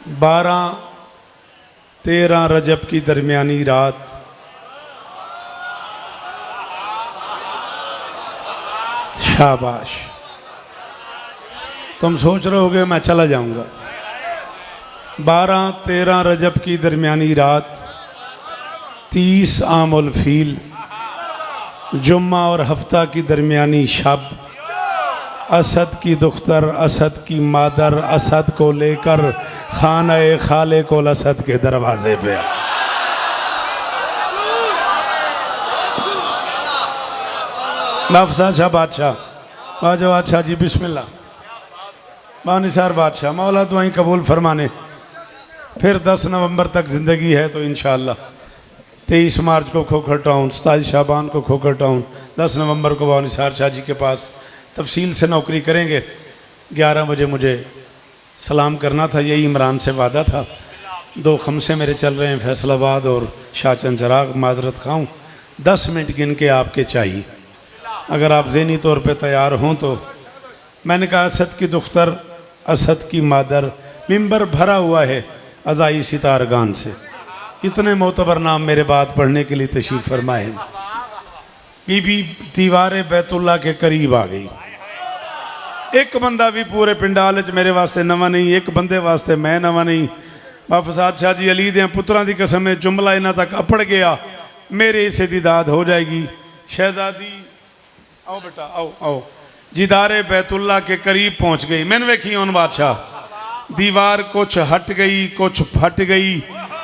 12-13 रजब की दरमियानी रात शाबाश। तुम सोच रहे होगे मैं चला जाऊंगा। 12-13 रजब की दरमियानी रात 30 आमुल फील जुम्मा और हफ्ता की दरमियानी शब असद की दुख्तर असद की मादर असद को लेकर खाना-ए खालिकुल असद के दरवाजे पे लफ्ज़ शाह बादशाह वाजो बादशाह जी बिस्मिल्लाह बानिसार बादशाह मौला दुआएं कबूल फरमाने। फिर 10 नवंबर तक ज़िंदगी है तो इंशाअल्लाह 23 मार्च को खोखर टाउन, 27 शाबान को खोखर टाउन, 10 नवंबर को बानिसार शाह जी के पास तफसील से नौकरी करेंगे। 11 बजे मुझे सलाम करना था, यही इमरान से वादा था। 2 खमसे मेरे चल रहे हैं फैसलाबाद और शाहचंद चराग, माजरत खाऊँ 10 मिनट गिन के आपके चाहिए, अगर आप ज़हनी तौर पे तैयार हों तो। मैंने कहा असद की दुख्तर असद की मादर, मिंबर भरा हुआ है अज़ाई सितारगान से। इतने मोतबर नाम मेरे बाद पढ़ने के लिए तशरीफ़ फरमाए। बीबी दीवार बैतुल्ला के करीब आ गई। एक बंदा भी पूरे पिंडाल च मेरे वास्ते नवा नहीं, एक बंदे वास्ते मैं नवा नहीं। बाफसाद शाह जी अली दे पुत्रां दी कसम है जुमला इन्हां तक अपड़ गया, मेरे हिस्से दी दाद हो जाएगी। शहजादी आओ बेटा आओ आओ, जिदारे बैतुल्ला के करीब पहुंच गई। मैंने वेखी उन बादशाह, दीवार कुछ हट गई कुछ फट गई,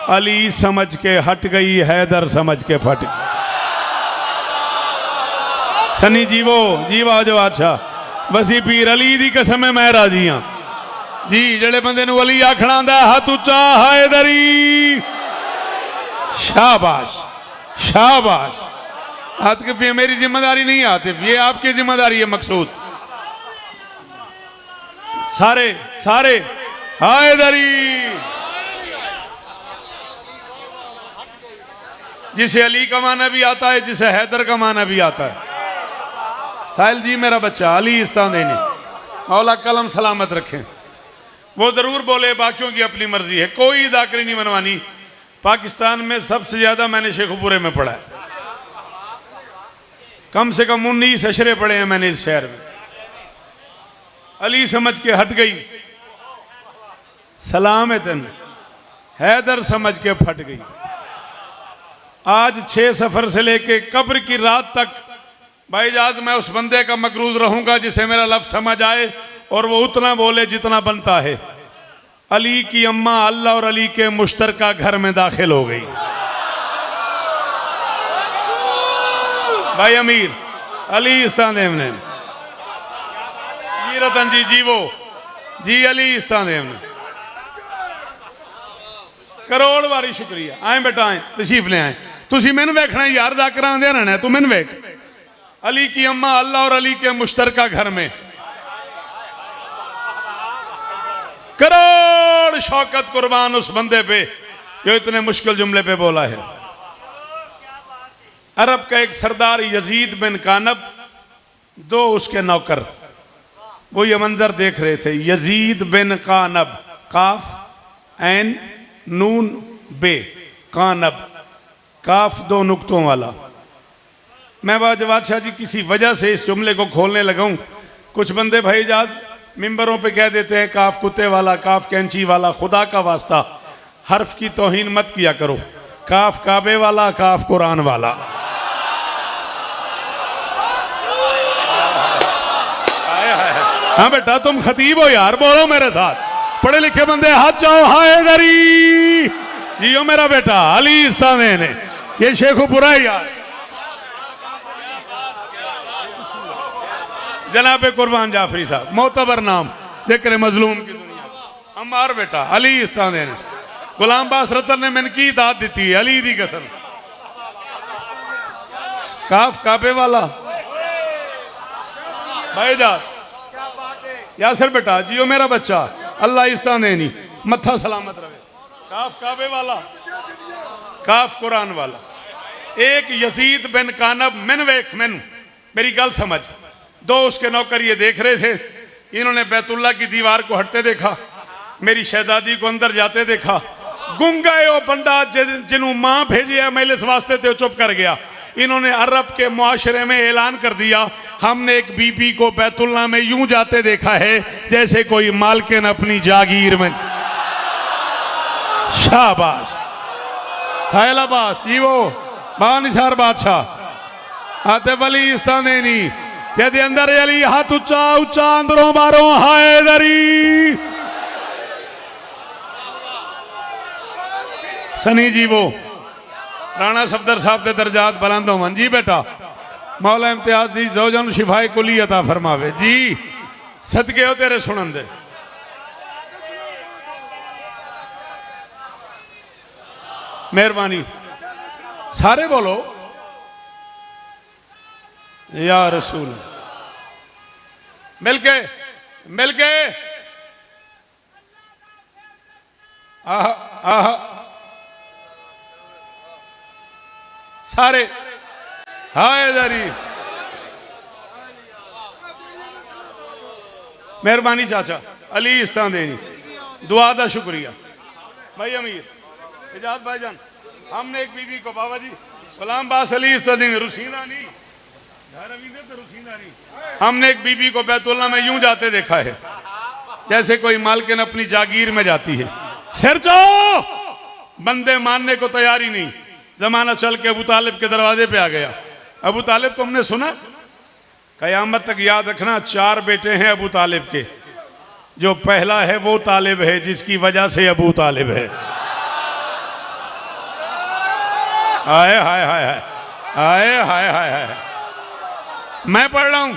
अली समझ के हट गई हैदर समझ के फट गई। सनी जीवो जीवा जो बादशाह बसी पीर अली दी कसम है मैं राजी हाँ जी। जेड़े बंदे नूं अली आखना आंदा हाथ उच्चा हैदरी, शाबाश शाबाश। हाथ के मेरी जिम्मेदारी नहीं आती, ये आपकी जिम्मेदारी है मकसूद। सारे सारे हैदरी, जिसे अली का माना भी आता है, जिसे हैदर का माना भी आता है। साहिल जी मेरा बच्चा अली इस्तान देने, मौला कलम सलामत रखें। वो जरूर बोले बाकियों की अपनी मर्जी है, कोई दाखिली नहीं बनवानी। पाकिस्तान में सबसे ज्यादा मैंने शेखुपुरे में पढ़ा है, कम से कम 19 अशरे पढ़े हैं मैंने इस शहर में। अली समझ के हट गई, सलाम है तेन, हैदर समझ के फट गई। आज 6 सफर से लेके कब्र की रात तक भाईजाज मैं उस बंदे का मकरूज रहूंगा जिसे मेरा लफ्ज समझ आए और वो उतना बोले जितना बनता है। अली की अम्मा अल्लाह और अली के मुश्तरका घर में दाखिल हो गई। भाई अमीर अली इस्तादेव ने जी, रतन जी जीवो जी, अली इस्तादेव ने करोड़ बारी शुक्रिया। आए बेटा आए तशरीफ ले आए। तुसी मैनू वेखना यार, जाकर आंदे रहना है, तू मैनू वेख। अली की अम्मा अल्लाह और अली के मुश्तरका घर में करोड़ शौकत कुर्बान उस बंदे पे जो इतने मुश्किल जुमले पे बोला है। अरब का एक सरदार यजीद बिन कानब, 2 उसके नौकर, वो ये मंजर देख रहे थे। यजीद बिन कानब, काफ ऐन नून बे, कानब काफ 2 नुक्तों वाला। मैं बादशाह जी किसी वजह से इस जुमले को खोलने लगा हूं। कुछ बंदे भाईजाद मिंबरों पे कह देते हैं काफ कुत्ते वाला, काफ कैंची वाला। खुदा का वास्ता हर्फ की तौहीन मत किया करो। काफ काबे वाला, काफ कुरान वाला। हाँ बेटा तुम खतीब हो यार, बोलो मेरे साथ, पढ़े लिखे बंदे हाथ जाओ। हैदरी जियो मेरा बेटा अली इस्ताने ने, ये शेखुपुरा है यार। जनाबे कुर्बान जाफरी साहब, मोतबर नाम, जिक्र मजलूम की दुनिया। अम्मार बेटा अली इस्ताने ने, गुलाम बास रतन ने मैंने की दाद दी है अली दी कसम। काफ काबे वाला भाईजान यासर बेटा जियो मेरा बच्चा, अल्लाह इस्ताने नहीं, मत्था सलामत रहे। काफ काबे वाला, काफ कुरान वाला। एक यजीद बिन कानब, मैन वेख मैनू मेरी गल समझ। 2 उसके नौकर ये देख रहे थे, इन्होंने बैतुल्ला की दीवार को हटते देखा, मेरी शहजादी को अंदर जाते देखा, गुंग गए वो बंदा जिन्हों मां भेजे है मेले इस वास्ते तो चुप कर गया। इन्होंने अरब के मुआशरे में ऐलान कर दिया, हमने एक बीबी को बैतुल्ला में यूं जाते देखा है जैसे कोई मालकिन अपनी जागीर में। शाबाश साहिल अब्बास जी, वो बानिसार बादशाह आतिफ अली इस्तानेनी कहते अंदर अली हाथ उच्चा उच्चा अंदरों मारो हैदरी। सनी जी वो राणा सफदर साहब के दर्जात बुलंद होवन जी। बेटा मौला इम्तियाज दी जोजन शिफाए कुली अता फरमावे जी, सदके हो तेरे सुनन दे। मेहरबानी सारे बोलो या रसूल। मिलके मिलके आह आह सारे हायदरी। मेहरबानी चाचा अली इस्तांदेनी, दुआ का शुक्रिया भाई अमीर इजाज भाईजान। हमने एक बीबी को बाबा जी गुलाम बास अली इस्तांदेनी रुसीना नहीं, हमने एक बीबी को बैतुल्ला में यूं जाते देखा है जैसे कोई मालकिन अपनी जागीर में जाती है। सिर जाओ, बंदे मानने को तैयार ही नहीं। जमाना चल के अबू तालिब के दरवाजे पे आ गया। अबू तालिब तुमने सुना? कयामत तक याद रखना 4 बेटे हैं अबू तालिब के, जो पहला है वो तालिब है जिसकी वजह से अबू तालिब है। हाय हाय हाय हाय हाय हाय हाय हाय। मैं पढ़ रहा हूं,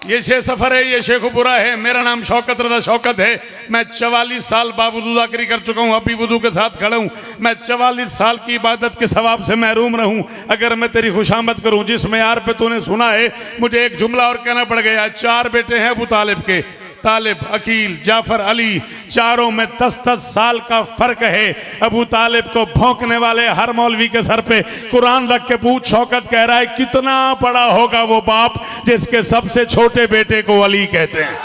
ये शेख सफर है, ये शेखुपुरा है। मेरा नाम शौकत रजा शौकत है। मैं 44 साल बावजूद आखिरी कर चुका हूं, अभी वुजू के साथ खड़ा हूं। मैं 44 साल की इबादत के सवाब से महरूम रहूं अगर मैं तेरी खुशामद करूं। जिस मेयार पे तूने सुना है, मुझे एक जुमला और कहना पड़ गया। 4 बेटे हैं अबू तालिब के, तालिब, अकील, जाफर, अली। चारों में 10-10 साल का फर्क है। अबू तालिब को भौंकने वाले हर मौलवी के सर पे कुरान रख के पूछ, शौकत कह रहा है कितना बड़ा होगा वो बाप जिसके सबसे छोटे बेटे को अली कहते हैं।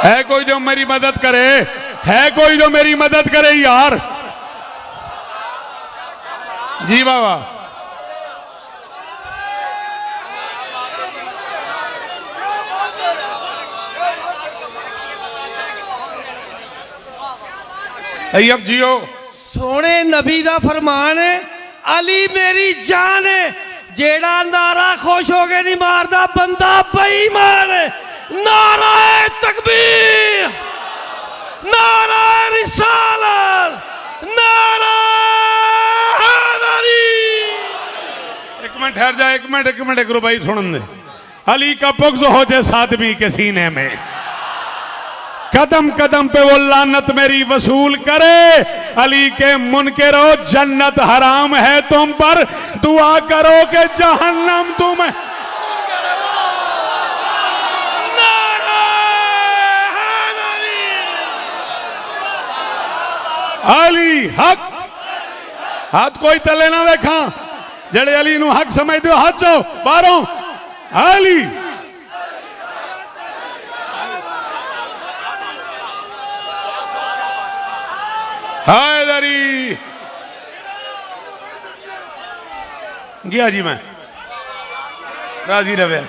है कोई जो मेरी मदद करे? है कोई जो मेरी मदद करे यार? जी बाबा। अब जियो। सोने नबी दा फरमान है, अली मेरी जान है। जेड़ा नारा खुश हो के नहीं मारदा बंदा बेईमान है। नारा तकबीर, नारा रिसालत, नारा हैदरी। एक मिनट ठहर जा, एक मिनट एक रुपये सुन दे। अली का बुग़्ज़ हो जिस आदमी के सीने में, कदम कदम पे वो लानत मेरी वसूल करे। अली के मुनकरो जन्नत हराम है तुम पर, दुआ करो कि जहन्नम तुम्हें। अली हक, हाथ कोई तले ना देखा। जड़े अली नू हक समझ दो, हाथ जाओ बारों। अली हैदरी गया जी, मैं राजी रवे।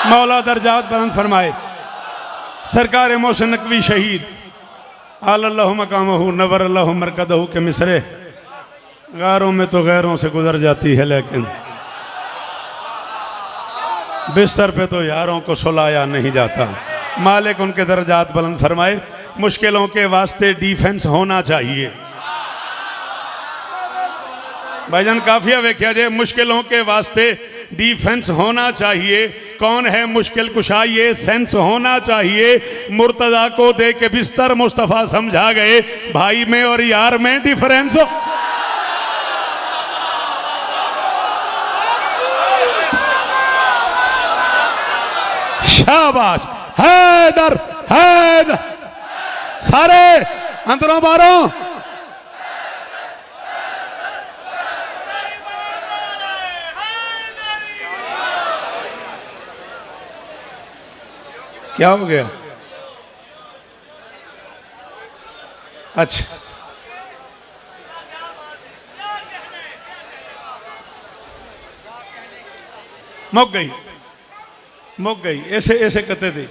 मौला दर्जात बुलंद फरमाए। सरकार मोहसिन नकवी शहीद आलल्लाहु मकामहू नवर अल्लाहु मरकदहू के मिसरे, गारों में तो गैरों से गुजर जाती है लेकिन बिस्तर पे तो यारों को सुलाया नहीं जाता। मालिक उनके दर्जात बुलंद फरमाए। मुश्किलों के वास्ते डिफेंस होना चाहिए। भाईजान काफिया वेख्या जे, मुश्किलों के वास्ते डिफेंस होना चाहिए। कौन है मुश्किल कुशा, ये सेंस होना चाहिए। मुर्तजा को दे के बिस्तर मुस्तफा समझा गए, भाई में और यार में डिफरेंस हो। शाबाश, हैदर हैदर, सारे अंदरों बाहरों। क्या हो गया? अच्छा, मुक गई, मुक गई। ऐसे ऐसे कहते थे,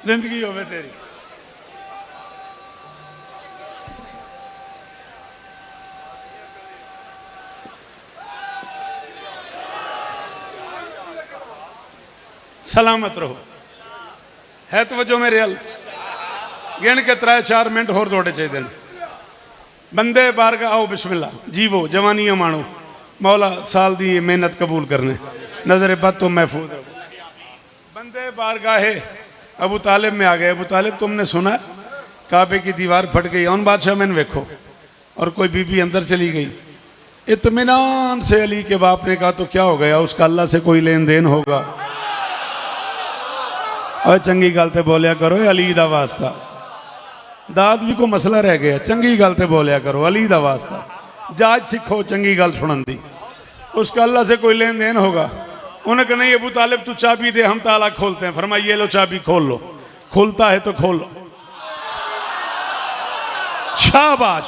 जिंदगी होवे तेरी। सलामत रहो। है तवज्जो मेरे अल, गिन के 3-4 मिनट होर जोड़े चाहिए। बंदे बारगा आओ, बिस्मिल्लाह जीवो, जवानियां मानो, मौला साल दी मेहनत कबूल करने, नजर बद तो महफूज रहो। बंदे बारगाहे अबू तालिब में आ गए। अबू तालिब तुमने सुना काबे की दीवार फट गई, उन बादशाह मैंने वेखो, और कोई बीबी अंदर चली गई। इत्मीनान से अली के बाप ने कहा तो क्या हो गया, उसका अल्लाह से कोई लेन देन होगा? और चंगी गल ते बोलिया करो, अली दा वास्ता। दाद भी को मसला रह गया, चंगी गल ते बोलिया करो, अली दा वास्ता। जाज सीखो चंगी गल सुनन दी, उसका अल्लाह से कोई लेन देन होगा? उन्हें कहा नहीं अबू तालिब तू चाबी दे, हम ताला खोलते हैं। फरमाइए ये लो चाबी, खोल लो। खुलता है तो खोल लो। शाबाश।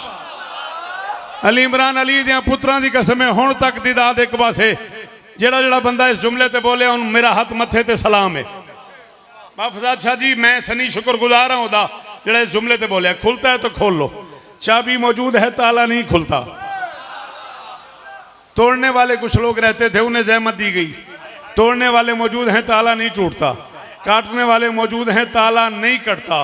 अली इमरान अली दियां पुत्रां दी कसम है, हुण तक दी दाद एक पासे। जेड़ा जेड़ा बंदा इस जुमले ते बोले, उन मेरा हाथ मत्थे ते सलाम है। महफूजात शाह जी, मैं सनी शुक्रगुजार हूं दा जेड़ा इस जुमले ते बोले, खुलता है तो खोल लो। चाबी मौजूद है, ताला नहीं खुलता। तोड़ने वाले कुछ लोग रहते थे, उन्हें जहमत दी गई। तोड़ने वाले मौजूद हैं, ताला नहीं टूटता। काटने वाले मौजूद हैं, ताला नहीं कटता।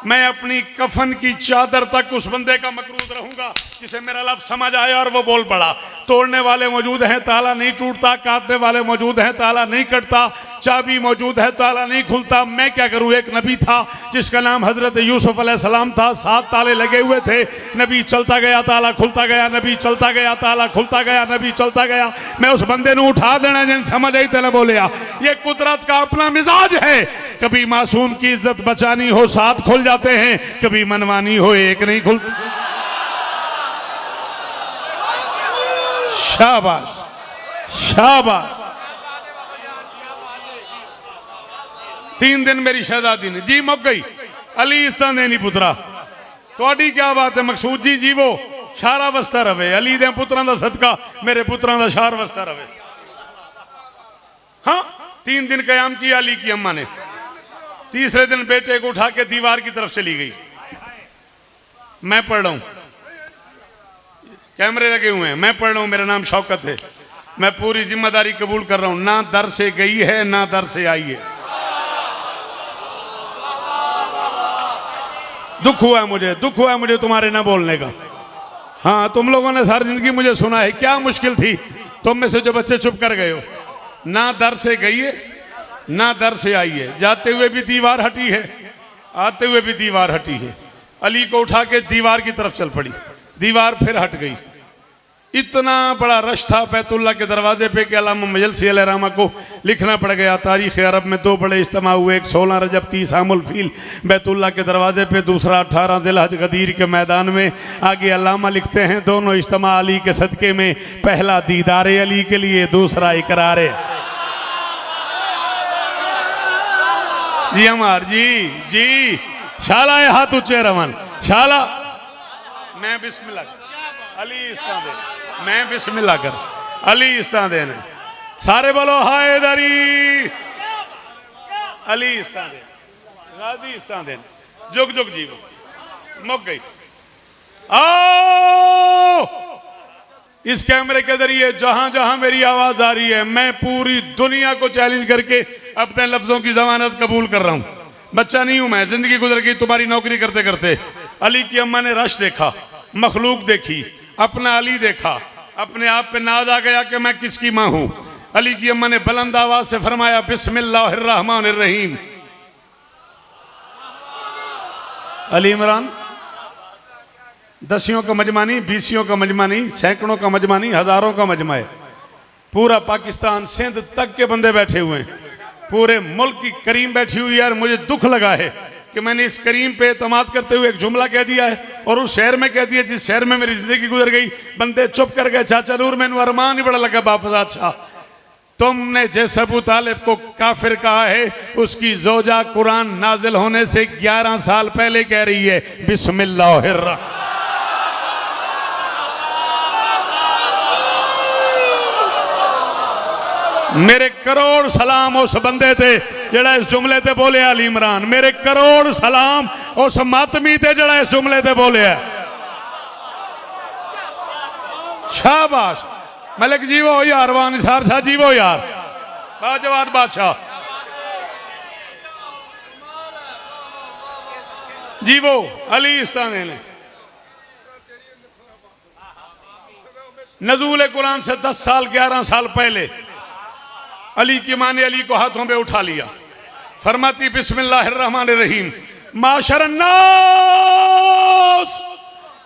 मैं अपनी कफन की चादर तक उस बंदे का मकरूज रहूंगा जिसे मेरा लफ्ज समझ आया और वो बोल पड़ा। तोड़ने वाले मौजूद हैं, ताला नहीं टूटता। काटने वाले मौजूद हैं, ताला नहीं कटता। चाबी मौजूद है, ताला नहीं खुलता। मैं क्या करूं? एक नबी था जिसका नाम हजरत यूसुफ अलैहिस्सलाम था। 7 ताले लगे हुए थे। नबी चलता गया, ताला खुलता गया। नबी चलता गया, ताला खुलता गया। नबी चलता गया। मैं उस बंदे ने उठा देना जिन समझ आई तेने बोलिया। ये कुदरत का अपना मिजाज है। कभी मासूम की इज्जत बचानी हो 7 खुल जाते हैं, कभी मनवानी हो 1 नहीं खुलता। शाबाश शाबाश। 3 दिन मेरी शहजादी ने जी मुक गई। अली इस तरह नहीं पुत्रा, थोड़ी क्या बात है? मकसूद जी जीवो, शारा वस्ता रवे। अली दे पुत्रां दा सदका मेरे पुत्रां दा शार वस्ता रवे। हाँ, 3 दिन कयाम किया अली की अम्मा ने। तीसरे दिन बेटे को उठा के दीवार की तरफ चली गई। मैं पढ़ रहा हूं, कैमरे लगे हुए हैं, मैं पढ़ रहा हूं। मेरा नाम शौकत है। मैं पूरी जिम्मेदारी कबूल कर रहा हूं। ना दर से गई है, ना दर से आई है। दुख हुआ है मुझे, दुख हुआ है मुझे तुम्हारे ना बोलने का। हाँ, तुम लोगों ने सारी जिंदगी मुझे सुना है। क्या मुश्किल थी तुम में से जो बच्चे चुप कर गए हो? ना दर से गई है, ना दर से आई है। जाते हुए भी दीवार हटी है, आते हुए भी दीवार हटी है। अली को उठा के दीवार की तरफ चल पड़ी। दीवार फिर हट गई। इतना बड़ा रश था बैतुल्ला के दरवाजे पे कि अल्लामा मजलसी अलैहिर्रहमा को लिखना पड़ गया। तारीख़ अरब में 2 बड़े इज्तिमा हुए। एक 16 रजब 30 आमुल फील बैतुल्ला के दरवाजे पे, दूसरा 18 ज़िलहज गदीर के मैदान में। आगे अल्लामा लिखते हैं दोनों इज्तिमा अली के सदक़े में। पहला दीदार अली के लिए, दूसरा इकरार। जी अमार जी जी, शाला हाथ ऊंचे रवन। शाला मैं बिस्मिल्लाह अली इस्ता दे, मैं बिस्मिल्लाह कर अली इस्ता देने। सारे बोलो हैदरी। अली इस्ता दे, गाजी इस्ता देने। जुग जुग जीवो। मुक गई। आओ, इस कैमरे के जरिए जहां जहां मेरी आवाज आ रही है, मैं पूरी दुनिया को चैलेंज करके अपने लफ्जों की जमानत कबूल कर रहा हूं। बच्चा नहीं हूं मैं, जिंदगी गुजर गई तुम्हारी नौकरी करते करते। अली की अम्मा ने रश देखा, मखलूक देखी, अपना अली देखा, अपने आप पे नाज आ गया कि मैं किसकी मां हूं। अली की अम्मा ने बुलंद आवाज से फरमाया बिस्मिल्लाहिर्रहमानिर्रहीम। अली इमरान दसियों का मजमा नहीं, बीसियों का मजमा नहीं, सैकड़ों का मजमा नहीं, हजारों का मजमा है। पूरा पाकिस्तान सिंध तक के बंदे बैठे हुए हैं, पूरे मुल्क की करीम बैठी हुई है। यार मुझे दुख लगा है कि मैंने इस करीम पे एतमाद करते हुए एक जुमला कह दिया है और उस शहर में कह दिया जिस शहर में मेरी जिंदगी गुजर गई। बंदे चुप कर गए। चाचा नूर मैनू अरमान ही बड़ा लगा बाफजा, अच्छा तुमने जिस अबू तालिब को काफिर कहा है उसकी जोजा कुरान नाजिल होने से 11 साल पहले कह रही है बिस्मिल्लाहिर्रहमान। मेरे करोड़ सलाम उस बंदे थे जड़ा इस जुमले ते बोले अली इमरान। मेरे करोड़ सलाम उस मातमी ते जड़ा इस जुमले ते बोले। शाबाश मलिक जीवो यार, वाह निसार शाह जीवो यार, बाजवाद बादशाह जीवो। अली इस्ताने ने नजूल कुरान से 10 साल 11 साल पहले अली की माँ ने अली को हाथों पे उठा लिया, फरमाती बिस्मिल्लाहिर्रहमानिर्रहीम माशरन्नास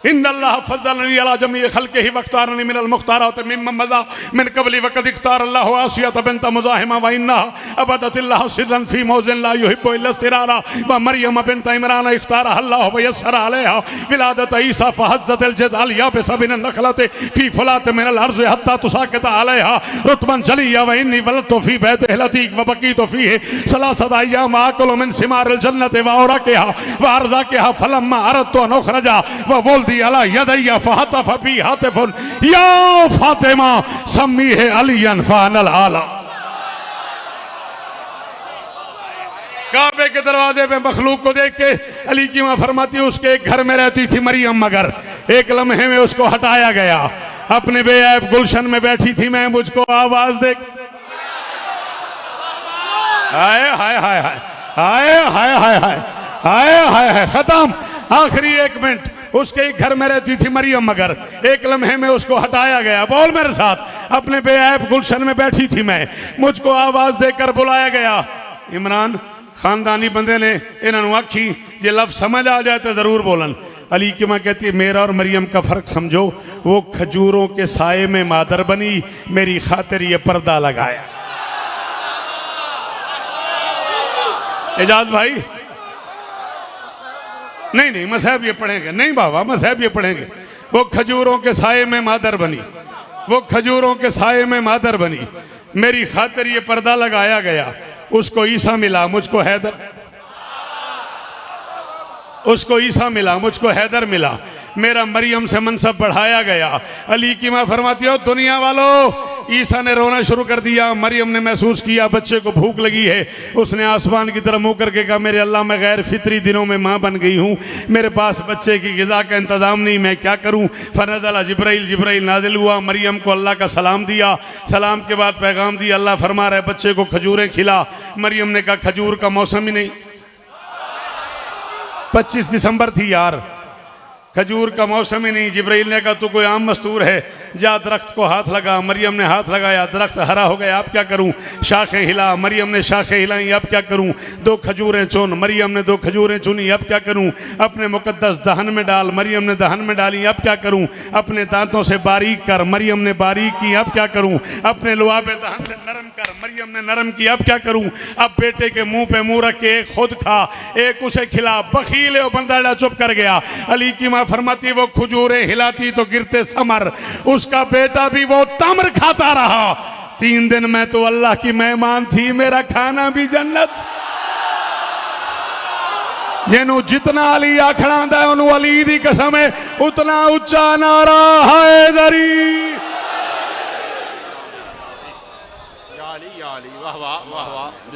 इन्नल्लाह फज़्ज़लनी अला जमीइ खल्क़िही वख्तारनी मिनल मुख्तारात मिम्मन मज़ा मिन क़ब्ली वक़द इख्तारल्लाहु आसियत बिन्त मुज़ाहिमा व इन्नहा अबदतिल्लाहु सिर्रन फ़ी मौज़िन ला युहिब्बु इल्ला इस्तिरारा व मरियम बिन्त इमरान इख्तारहा अल्लाहु व यस्सर अलैहा विलादत ईसा फ़हज़्ज़तिल जिदालिया बिसबिन नख़लति फ़ी फ़ुलात मिनल अर्ज़ि हत्ता तुसाक़ित अलैहा रुतबन जलिया व इन्नी वलदतु फ़ी बैतिहिल अतीक़ व बक़ीतु फ़ीहि सलासत अय्याम आकुलु मिन सिमारिल जन्नति व औरक़िहा व अर्ज़ाक़िहा फ़लम्मा अरदतु अन उख़रजा व वुल्दी अला यदैया फहतफ बी हातिफुन या फातिमा सम्मी है अलियन फानल आला। काबे के दरवाजे पे मखलूक को देख के अली की मां फरमाती उसके एक घर में रहती थी मरियम, मगर एक लम्हे में उसको हटाया गया। अपने बेऐब गुलशन में बैठी थी मैं, मुझको आवाज दे हाय हाय हाय हाय हाय हाय हाय हाय हाय हाय हाय खत्म। आखिरी 1 मिनट उसके एक घर में रहती थी मरियम, मगर एक लम्हे में उसको हटाया गया। बोल मेरे साथ, अपने बेऐब गुलशन में बैठी थी मैं, मुझको आवाज देकर बुलाया गया। इमरान खानदानी बंदे ने इन्होंने आखी जे लफ्ज़ समझ आ जाए तो जरूर बोलन। अली की मां कहती है मेरा और मरियम का फर्क समझो, वो खजूरों के साये में मादर बनी, मेरी खातिर ये पर्दा लगाया। एजाज भाई नहीं नहीं मसहब ये पढ़ेंगे, नहीं बाबा मसहब ये पढ़ेंगे। वो खजूरों के साये में मादर बनी, वो खजूरों के साये में मादर बनी, मेरी खातिर ये पर्दा लगाया गया। उसको ईसा मिला, मुझको हैदर, उसको ईसा मिला, मुझको हैदर मिला, मेरा मरियम से मनसब बढ़ाया गया। अली की मां फरमाती हो दुनिया वालों, ईसा ने रोना शुरू कर दिया। मरियम ने महसूस किया बच्चे को भूख लगी है, उसने आसमान की तरफ मुंह करके कहा मेरे अल्लाह मैं गैर फितरी दिनों में माँ बन गई हूँ, मेरे पास बच्चे की ग़िज़ा का इंतज़ाम नहीं, मैं क्या करूँ। फनज़ला जिब्राइल, जिब्राइल नाजिल हुआ, मरियम को अल्लाह का सलाम दिया, सलाम के बाद पैगाम दिया, अल्लाह फरमा रहा है बच्चे को खजूरें खिला। मरियम ने कहा खजूर का मौसम ही नहीं, 25 दिसंबर थी यार, खजूर का मौसम ही नहीं। जिब्राइल ने कहा तू कोई आम मस्तूर है, जा दरख्त को हाथ लगा। मरियम ने हाथ लगाया, दरख्त हरा हो गया, अब क्या करूं। शाखें हिला, मरियम ने शाखें हिलाई, अब क्या करूं। 2 खजूरें चुन, मरियम ने 2 खजूरें चुनी, अब क्या करूं। अपने मुकद्दस दहन में डाल, मरियम ने दहन में डाली, अब क्या करूं। अपने दांतों से बारीक कर, मरियम ने बारीक की, अब क्या करूं। अपने लुआबे दहन से नरम कर, मरियम ने नरम की, अब क्या करूं। अब बेटे के मुंह पे मुंह रख के एक खुद खा, एक उसे खिला। बखील है बंदा चुप कर गया। अली की मां फरमाती वो खजूरें हिलाती तो गिरते समर, उसका बेटा भी वो तमर खाता रहा। 3 दिन मैं तो अल्लाह की मेहमान थी, मेरा खाना भी जन्नत। जिन्हों जितना अली आखड़ा है उन्होंने अली दी कसम है, उतना उच्चा नारा हैदरी।